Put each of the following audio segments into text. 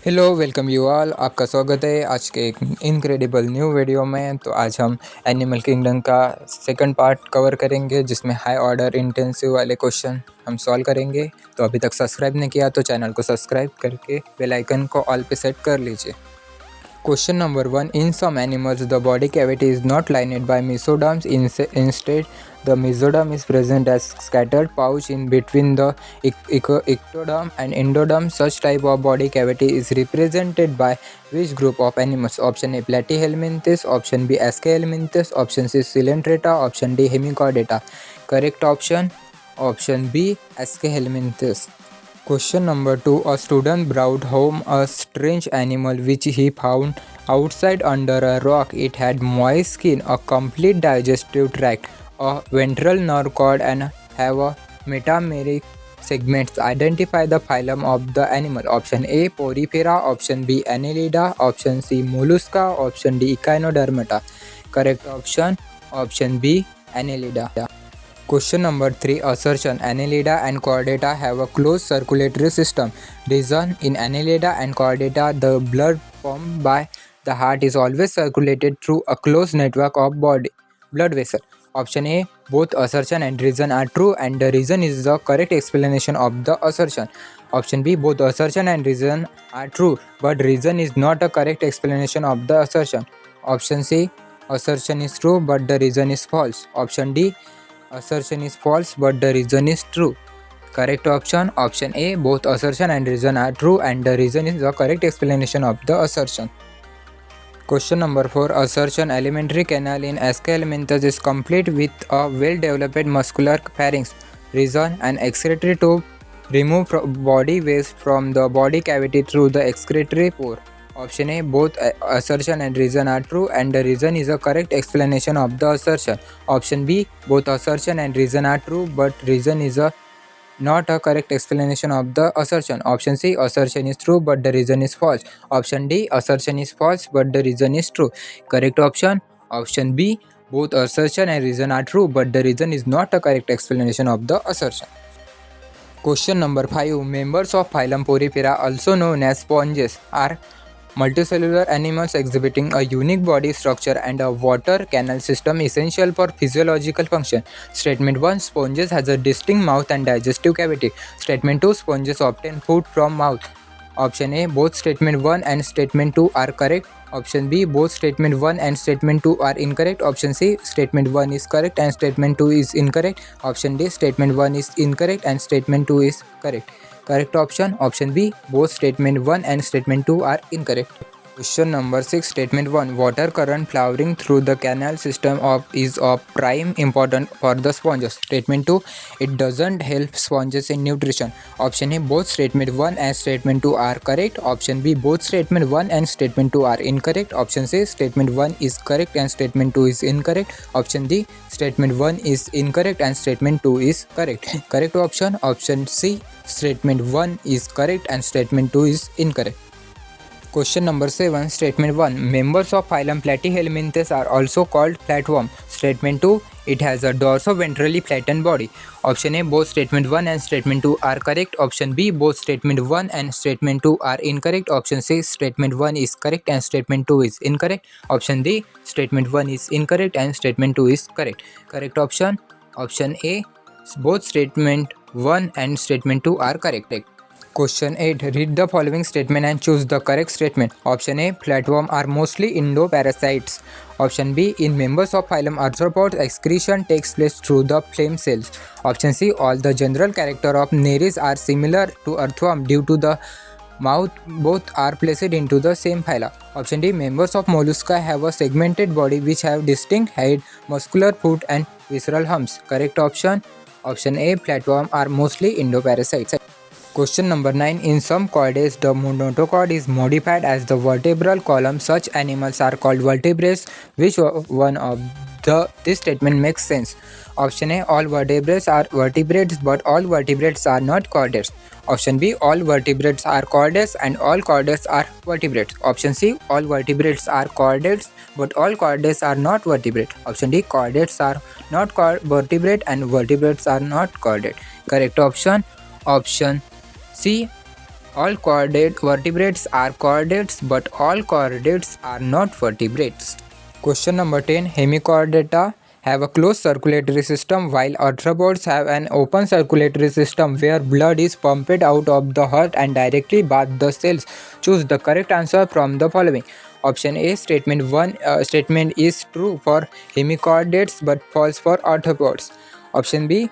Hello, welcome you all. आपका स्वागत है आज के एक इनक्रेडिबल न्यू वीडियो में। तो आज हम एनिमल किंगडम का सेकंड पार्ट कवर करेंगे, जिसमें हाई ऑर्डर इंटेंसिव वाले क्वेश्चन हम सॉल्व करेंगे। तो अभी तक सब्सक्राइब नहीं किया तो चैनल को सब्सक्राइब करके बेल आइकन को ऑल पे सेट कर लीजिए। Question number 1. In some animals, the body cavity is not lined by mesoderms. Instead, the mesoderm is present as scattered pouch in between the ectoderm and endoderm. Such type of body cavity is represented by which group of animals? Option A. Platyhelminthes. Option B. Aschelminthes. Option C. Coelenterata. Option D. Hemichordata. Correct option. Option B. Aschelminthes. Question number 2. A student brought home a strange animal which he found outside under a rock. It had moist skin, a complete digestive tract, a ventral nerve cord, and have a metameric segments. Identify the phylum of the animal. Option A. Porifera. Option B. Annelida. Option C. Mollusca. Option D. Echinodermata. Correct option. Option B. Annelida. Question number 3. Assertion. Annelida and Chordata have a closed circulatory system. Reason. In Annelida and Chordata, the blood pumped by the heart is always circulated through a closed network of blood vessels. Option A. Both assertion and reason are true, and the reason is the correct explanation of the assertion. Option B. Both assertion and reason are true, but reason is not a correct explanation of the assertion. Option C. Assertion is true, but the reason is false. Option D. Assertion is false, but the reason is true. Correct option. Option A. Both assertion and reason are true, and the reason is the correct explanation of the assertion. Question number 4. Assertion. Alimentary canal in Aschelminthes is complete with a well-developed muscular pharynx. Reason. An excretory tube remove body waste from the body cavity through the excretory pore. Option A. Both assertion and reason are true, and the reason is a correct explanation of the assertion. Option B. Both assertion and reason are true, but reason is not a correct explanation of the assertion. Option C. Assertion is true, but the reason is false. Option D. Assertion is false, but the reason is true. Correct option. Option B. Both assertion and reason are true, but the reason is not a correct explanation of the assertion. Question number 5. Members of phylum Porifera, also known as sponges, are multicellular animals exhibiting a unique body structure and a water canal system essential for physiological function. Statement 1. Sponges has a distinct mouth and digestive cavity. Statement 2. Sponges obtain food from mouth. Option A. Both statement 1 and statement 2 are correct. Option B. Both statement 1 and statement 2 are incorrect. Option C. Statement 1 is correct and statement 2 is incorrect. Option D. Statement 1 is incorrect and statement 2 is correct. Correct option. Option B. Both statement 1 and statement 2 are incorrect. Question number 6. Statement 1. Water current flowing through the canal system is of prime importance for the sponges. Statement 2. It doesn't help sponges in nutrition. Option A. Both statement 1 and statement 2 are correct. Option B. Both statement 1 and statement 2 are incorrect. Option C. Statement 1 is correct and statement 2 is incorrect. Option D. Statement 1 is incorrect and statement 2 is correct. Correct option. Option C. Statement 1 is correct and statement 2 is incorrect. Question number 7. Statement 1. Members of phylum Platyhelminthes are also called flatworm. Statement 2. It has a dorso-ventrally flattened body. Option A. Both statement 1 and statement 2 are correct. Option B. Both statement 1 and statement 2 are incorrect. Option C. Statement 1 is correct and statement 2 is incorrect. Option D. Statement 1 is incorrect and statement 2 is correct. Correct option. Option A. Both statement 1 and statement 2 are correct. Question 8. Read the following statement and choose the correct statement. Option A. Flatworm are mostly endoparasites. Option B. In members of phylum Arthropods, excretion takes place through the phlegm cells. Option C. All the general character of Nereis are similar to earthworm due to the mouth. Both are placed into the same phyla. Option D. Members of mollusca have a segmented body which have distinct head, muscular foot and visceral humps. Correct option. Option A. Flatworm are mostly endoparasites. Question number 9. In some chordates, the notochord is modified as the vertebral column. Such animals are called vertebrates. Which one of this statement makes sense? Option A. All vertebrates are vertebrates, but all vertebrates are not chordates. Option B. All vertebrates are chordates and all chordates are vertebrates. Option C. All vertebrates are chordates, but all chordates are not vertebrate. Option D. Chordates are not vertebrate and vertebrates are not chordate. Correct option. Option C. All chordate vertebrates are chordates, but all chordates are not vertebrates. Question number 10. Hemichordata have a closed circulatory system while arthropods have an open circulatory system where blood is pumped out of the heart and directly bathes the cells. Choose the correct answer from the following. Option A, statement 1 statement is true for hemichordates but false for arthropods. Option B,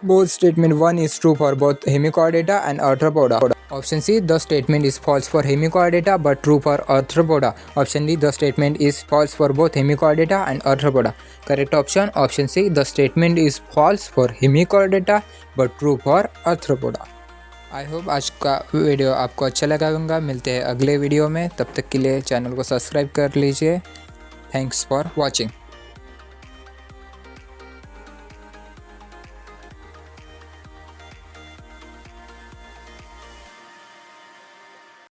both statement 1 is true for both hemichordata and arthropoda. Option C, the statement is false for hemichordata but true for arthropoda. Option D, the statement is false for both hemichordata and arthropoda. Correct option C, the statement is false for hemichordata but true for arthropoda. I hope आज का video आपको अच्छा लगा होगा। मिलते हैं अगले video में, तब तक के लिए चैनल को सब्सक्राइब कर लीजिए। Thanks for watching.